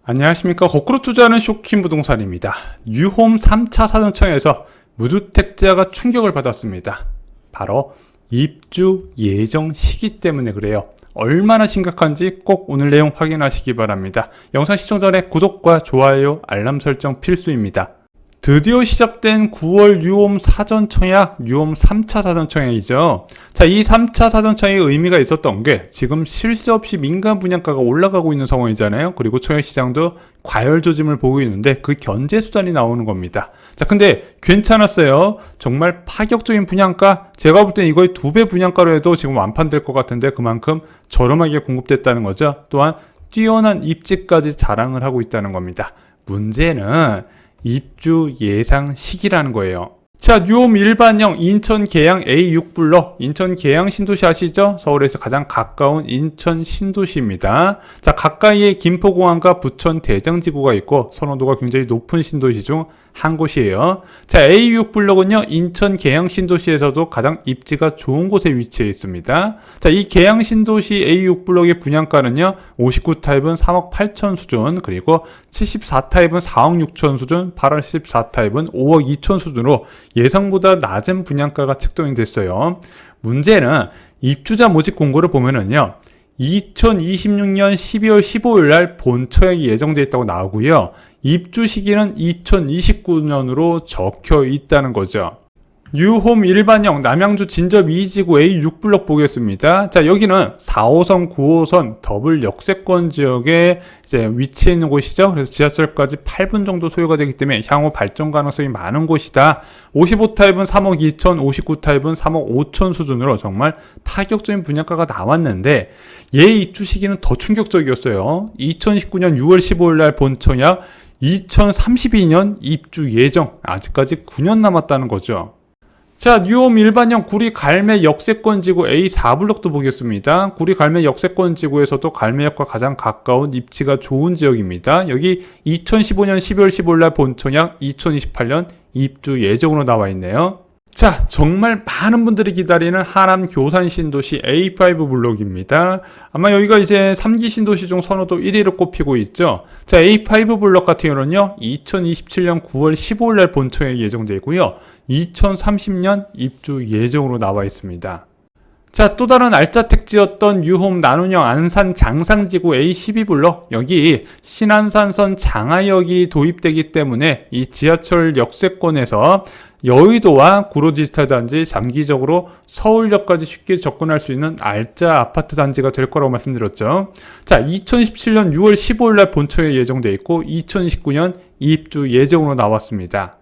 안녕하십니까. 거꾸로 투자하는 쇼킹 부동산입니다. 뉴홈 3차 사전청에서 무주택자가 충격을 받았습니다. 바로 입주 예정 시기 때문에 그래요. 얼마나 심각한지 꼭 오늘 내용 확인하시기 바랍니다. 영상 시청 전에 구독과 좋아요, 알람 설정 필수입니다. 드디어 시작된 9월 뉴홈 사전청약, 뉴홈 3차 사전청약이죠. 자, 이 3차 사전청약의 의미가 있었던 게 지금 쉴 새 없이 민간 분양가가 올라가고 있는 상황이잖아요. 그리고 청약시장도 과열조짐을 보고 있는데 그 견제수단이 나오는 겁니다. 자, 근데 괜찮았어요. 정말 파격적인 분양가, 제가 볼 땐 이거의 2배 분양가로 해도 지금 완판될 것 같은데 그만큼 저렴하게 공급됐다는 거죠. 또한 뛰어난 입지까지 자랑을 하고 있다는 겁니다. 문제는 입주 예상 시기라는 거예요. 자, 뉴홈 일반형 인천 계양 A6블럭, 인천 계양 신도시 아시죠? 서울에서 가장 가까운 인천 신도시입니다. 자, 가까이에 김포공항과 부천 대장지구가 있고 선호도가 굉장히 높은 신도시 중 한 곳이에요. 자, A6블럭은요 인천 계양 신도시에서도 가장 입지가 좋은 곳에 위치해 있습니다. 자, 이 계양 신도시 A6블럭의 분양가는요 59타입은 3억 8천 수준, 그리고 74타입은 4억 6천 수준, 84타입은 5억 2천 수준으로 예상보다 낮은 분양가가 책정이 됐어요. 문제는 입주자 모집 공고를 보면은요 2026년 12월 15일 날 본청약이 예정되어 있다고 나오고요. 입주 시기는 2029년으로 적혀 있다는 거죠. 뉴홈 일반형 남양주 진접 2지구 A6블럭 보겠습니다. 자, 여기는 4호선, 9호선 더블 역세권 지역에 이제 위치해 있는 곳이죠. 그래서 지하철까지 8분 정도 소요가 되기 때문에 향후 발전 가능성이 많은 곳이다. 55타입은 3억 2천, 59타입은 3억 5천 수준으로 정말 파격적인 분양가가 나왔는데 얘 입주 시기는 더 충격적이었어요. 2019년 6월 15일 날 본청약, 2032년 입주 예정, 아직까지 9년 남았다는 거죠. 자, 뉴홈 일반형 구리 갈매 역세권 지구 A4블럭도 보겠습니다. 구리 갈매 역세권 지구에서도 갈매역과 가장 가까운 입지가 좋은 지역입니다. 여기 2015년 12월 15일 날 본청약, 2028년 입주 예정으로 나와 있네요. 자, 정말 많은 분들이 기다리는 하남 교산 신도시 A5 블록입니다. 아마 여기가 이제 3기 신도시 중 선호도 1위로 꼽히고 있죠. 자, A5 블록 같은 경우는요 2027년 9월 15일 날 본청약이 예정되어 있고요. 2030년 입주 예정으로 나와 있습니다. 자, 또 다른 알짜 택지였던 뉴홈 나눔형 안산 장상지구 A12블럭, 여기 신안산선 장하역이 도입되기 때문에 이 지하철 역세권에서 여의도와 구로디지털단지, 장기적으로 서울역까지 쉽게 접근할 수 있는 알짜 아파트 단지가 될 거라고 말씀드렸죠. 자, 2017년 6월 15일 날 본청에 예정되어 있고 2019년 입주 예정으로 나왔습니다.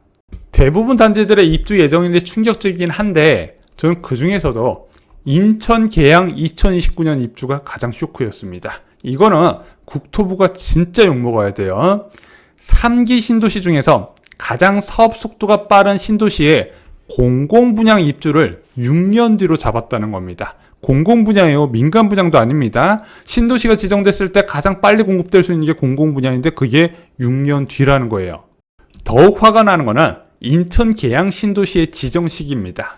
대부분 단지들의 입주 예정인데 충격적이긴 한데 저는 그 중에서도 인천 계양 2029년 입주가 가장 쇼크였습니다. 이거는 국토부가 진짜 욕먹어야 돼요. 3기 신도시 중에서 가장 사업 속도가 빠른 신도시에 공공분양 입주를 6년 뒤로 잡았다는 겁니다. 공공분양이에요. 민간 분양도 아닙니다. 신도시가 지정됐을 때 가장 빨리 공급될 수 있는 게 공공분양인데 그게 6년 뒤라는 거예요. 더욱 화가 나는 거는 인천 계양 신도시의 지정 시기입니다.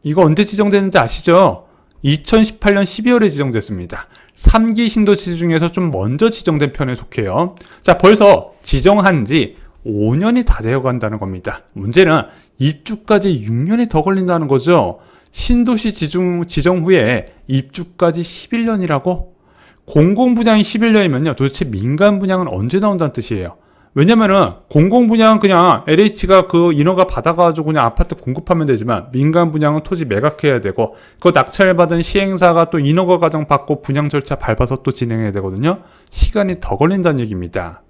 이거 언제 지정됐는지 아시죠? 2018년 12월에 지정됐습니다. 3기 신도시 중에서 좀 먼저 지정된 편에 속해요. 자, 벌써 지정한 지 5년이 다 되어 간다는 겁니다. 문제는 입주까지 6년이 더 걸린다는 거죠. 신도시 지정 후에 입주까지 11년이라고? 공공분양이 11년이면요. 도대체 민간 분양은 언제 나온다는 뜻이에요. 왜냐면은 공공분양은 그냥 LH가 그 인허가 받아가지고 그냥 아파트 공급하면 되지만 민간 분양은 토지 매각해야 되고 그 낙찰받은 시행사가 또 인허가 과정 받고 분양 절차 밟아서 또 진행해야 되거든요. 시간이 더 걸린다는 얘기입니다.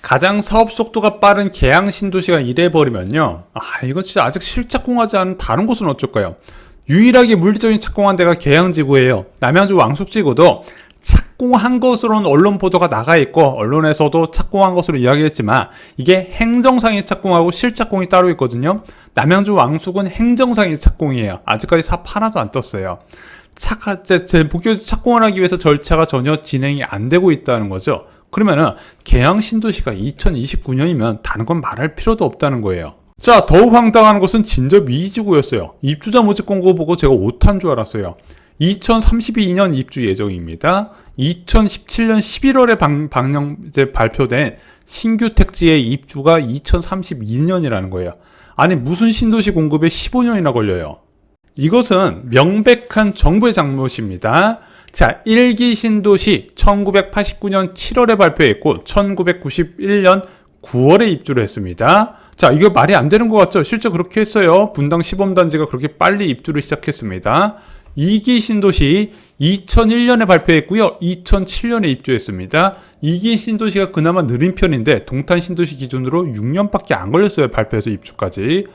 가장 사업 속도가 빠른 계양 신도시가 이래버리면요, 이거 진짜 아직 실착공하지 않은 다른 곳은 어쩔까요? 유일하게 물리적인 착공한 데가 계양지구예요. 남양주 왕숙지구도 착공한 것으로는 언론 보도가 나가 있고 언론에서도 착공한 것으로 이야기했지만 이게 행정상의 착공하고 실착공이 따로 있거든요. 남양주 왕숙은 행정상의 착공이에요. 아직까지 삽 하나도 안 떴어요. 복교 착공을 하기 위해서 절차가 전혀 진행이 안 되고 있다는 거죠. 그러면은 계양 신도시가 2029년이면 다른 건 말할 필요도 없다는 거예요. 자, 더욱 황당한 것은 진접 이지구였어요. 입주자 모집 공고 보고 제가 오탄 줄 알았어요. 2032년 입주 예정입니다. 2017년 11월에 발표된 신규 택지의 입주가 2032년이라는 거예요. 아니 무슨 신도시 공급에 15년이나 걸려요. 이것은 명백한 정부의 잘못입니다. 자, 1기 신도시 1989년 7월에 발표했고 1991년 9월에 입주를 했습니다. 자, 이거 말이 안 되는 것 같죠? 실제 그렇게 했어요. 분당 시범단지가 그렇게 빨리 입주를 시작했습니다. 2기 신도시 2001년에 발표했고요. 2007년에 입주했습니다. 2기 신도시가 그나마 느린 편인데 동탄 신도시 기준으로 6년밖에 안 걸렸어요. 발표해서 입주까지.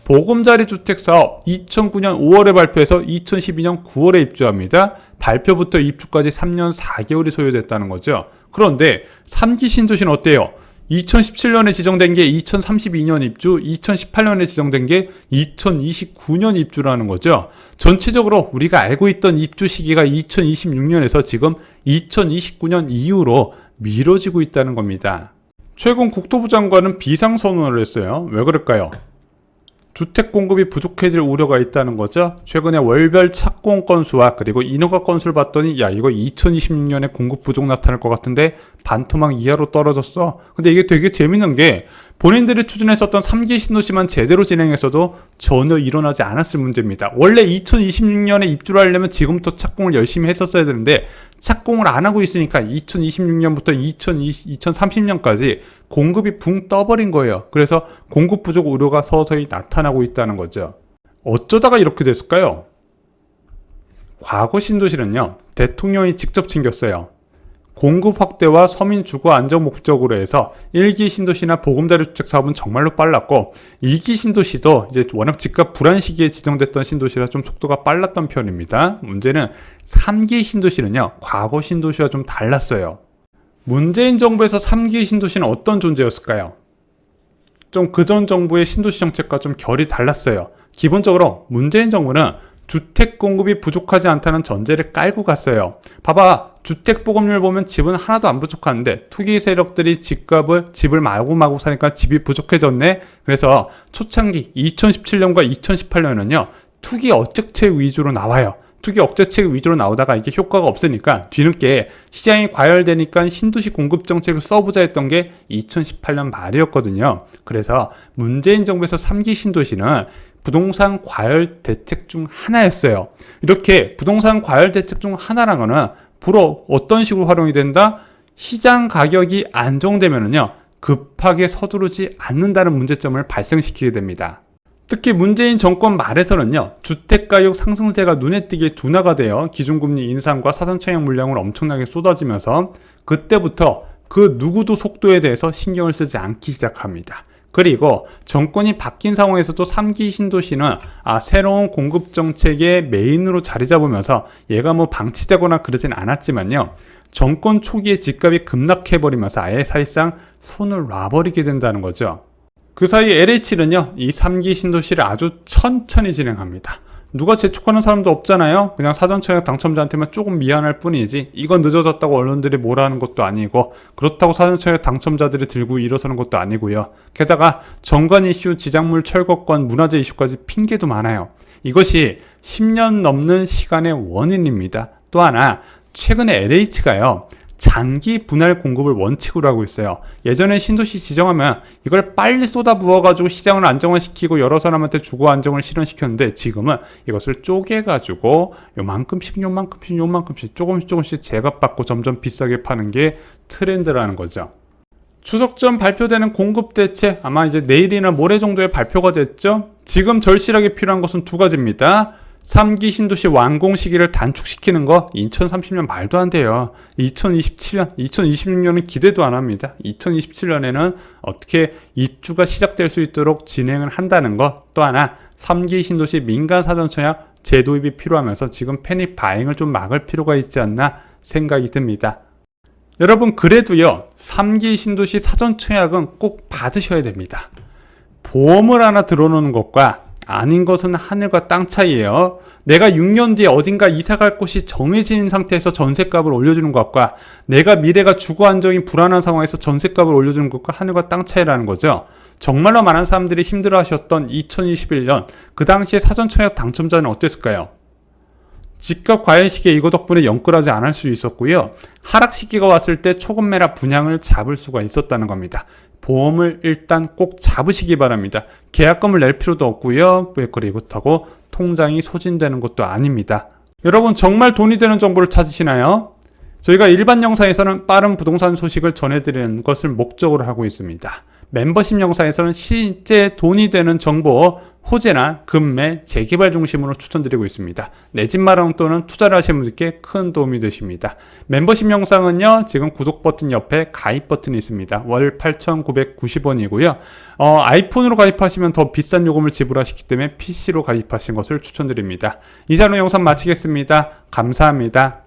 보금자리 주택사업 2009년 5월에 발표해서 2012년 9월에 입주합니다. 발표부터 입주까지 3년 4개월이 소요됐다는 거죠. 그런데 3기 신도시는 어때요? 2017년에 지정된 게 2032년 입주, 2018년에 지정된 게 2029년 입주라는 거죠. 전체적으로 우리가 알고 있던 입주 시기가 2026년에서 지금 2029년 이후로 미뤄지고 있다는 겁니다. 최근 국토부 장관은 비상선언을 했어요. 왜 그럴까요? 주택 공급이 부족해질 우려가 있다는 거죠. 최근에 월별 착공 건수와 그리고 인허가 건수를 봤더니 야 이거 2026년에 공급 부족 나타날 것 같은데 반토막 이하로 떨어졌어. 근데 이게 되게 재밌는 게 본인들이 추진했었던 3기 신도시만 제대로 진행했어도 전혀 일어나지 않았을 문제입니다. 원래 2026년에 입주를 하려면 지금부터 착공을 열심히 했었어야 되는데 착공을 안 하고 있으니까 2026년부터 2030년까지 공급이 붕 떠버린 거예요. 그래서 공급 부족 우려가 서서히 나타나고 있다는 거죠. 어쩌다가 이렇게 됐을까요? 과거 신도시는요, 대통령이 직접 챙겼어요. 공급 확대와 서민 주거 안정 목적으로 해서 1기 신도시나 보금자리 주택 사업은 정말로 빨랐고 2기 신도시도 이제 워낙 집값 불안 시기에 지정됐던 신도시라 좀 속도가 빨랐던 편입니다. 문제는 3기 신도시는요, 과거 신도시와 좀 달랐어요. 문재인 정부에서 3기 신도시는 어떤 존재였을까요? 좀 그전 정부의 신도시 정책과 좀 결이 달랐어요. 기본적으로 문재인 정부는 주택 공급이 부족하지 않다는 전제를 깔고 갔어요. 봐봐, 주택 보급률 보면 집은 하나도 안 부족한데 투기 세력들이 집을 마구마구 사니까 집이 부족해졌네. 그래서 초창기 2017년과 2018년은요 투기 억제책 위주로 나와요. 투기 억제책 위주로 나오다가 이게 효과가 없으니까 뒤늦게 시장이 과열되니까 신도시 공급 정책을 써보자 했던 게 2018년 말이었거든요. 그래서 문재인 정부에서 3기 신도시는 부동산 과열 대책 중 하나였어요. 이렇게 부동산 과열 대책 중 하나라는 거는 주로 어떤 식으로 활용이 된다? 시장 가격이 안정되면은요 급하게 서두르지 않는다는 문제점을 발생시키게 됩니다. 특히 문재인 정권 말에서는요 주택가격 상승세가 눈에 띄게 둔화가 되어 기준금리 인상과 사전청약 물량을 엄청나게 쏟아지면서 그때부터 그 누구도 속도에 대해서 신경을 쓰지 않기 시작합니다. 그리고 정권이 바뀐 상황에서도 3기 신도시는 새로운 공급 정책의 메인으로 자리 잡으면서 얘가 뭐 방치되거나 그러진 않았지만요. 정권 초기에 집값이 급락해버리면서 아예 사실상 손을 놔버리게 된다는 거죠. 그 사이 LH는요, 이 3기 신도시를 아주 천천히 진행합니다. 누가 재촉하는 사람도 없잖아요. 그냥 사전청약 당첨자한테만 조금 미안할 뿐이지 이건 늦어졌다고 언론들이 뭐라 하는 것도 아니고 그렇다고 사전청약 당첨자들이 들고 일어서는 것도 아니고요. 게다가 정관 이슈, 지작물 철거권, 문화재 이슈까지 핑계도 많아요. 이것이 10년 넘는 시간의 원인입니다. 또 하나, 최근에 LH가요 장기 분할 공급을 원칙으로 하고 있어요. 예전에 신도시 지정하면 이걸 빨리 쏟아부어가지고 시장을 안정화시키고 여러 사람한테 주거 안정을 실현시켰는데 지금은 이것을 쪼개가지고 요만큼씩 조금씩 제값받고 점점 비싸게 파는 게 트렌드라는 거죠. 추석 전 발표되는 공급 대책 아마 이제 내일이나 모레 정도에 발표가 됐죠. 지금 절실하게 필요한 것은 두 가지입니다. 3기 신도시 완공 시기를 단축시키는 거 2030년 말도 안 돼요. 2027년, 2026년은 기대도 안 합니다. 2027년에는 어떻게 입주가 시작될 수 있도록 진행을 한다는 거. 또 하나 3기 신도시 민간 사전청약 재도입이 필요하면서 지금 패닉 바잉을 좀 막을 필요가 있지 않나 생각이 듭니다. 여러분 그래도요 3기 신도시 사전청약은 꼭 받으셔야 됩니다. 보험을 하나 들어놓는 것과 아닌 것은 하늘과 땅 차이예요. 내가 6년 뒤에 어딘가 이사갈 곳이 정해진 상태에서 전셋값을 올려주는 것과 내가 미래가 주거 안정이 불안한 상황에서 전셋값을 올려주는 것과 하늘과 땅 차이라는 거죠. 정말로 많은 사람들이 힘들어하셨던 2021년 그 당시에 사전청약 당첨자는 어땠을까요? 집값 과열 시기에 이거 덕분에 영끌하지 않을 수 있었고요. 하락 시기가 왔을 때 초급 매락 분양을 잡을 수가 있었다는 겁니다. 보험을 일단 꼭 잡으시기 바랍니다. 계약금을 낼 필요도 없고요. 그렇다고 통장이 소진되는 것도 아닙니다. 여러분 정말 돈이 되는 정보를 찾으시나요? 저희가 일반 영상에서는 빠른 부동산 소식을 전해드리는 것을 목적으로 하고 있습니다. 멤버십 영상에서는 실제 돈이 되는 정보, 호재나 급매, 재개발 중심으로 추천드리고 있습니다. 내 집 마련 또는 투자를 하시는 분들께 큰 도움이 되십니다. 멤버십 영상은요, 지금 구독 버튼 옆에 가입 버튼이 있습니다. 월 8,990원이고요. 아이폰으로 가입하시면 더 비싼 요금을 지불하시기 때문에 PC로 가입하신 것을 추천드립니다. 이상으로 영상 마치겠습니다. 감사합니다.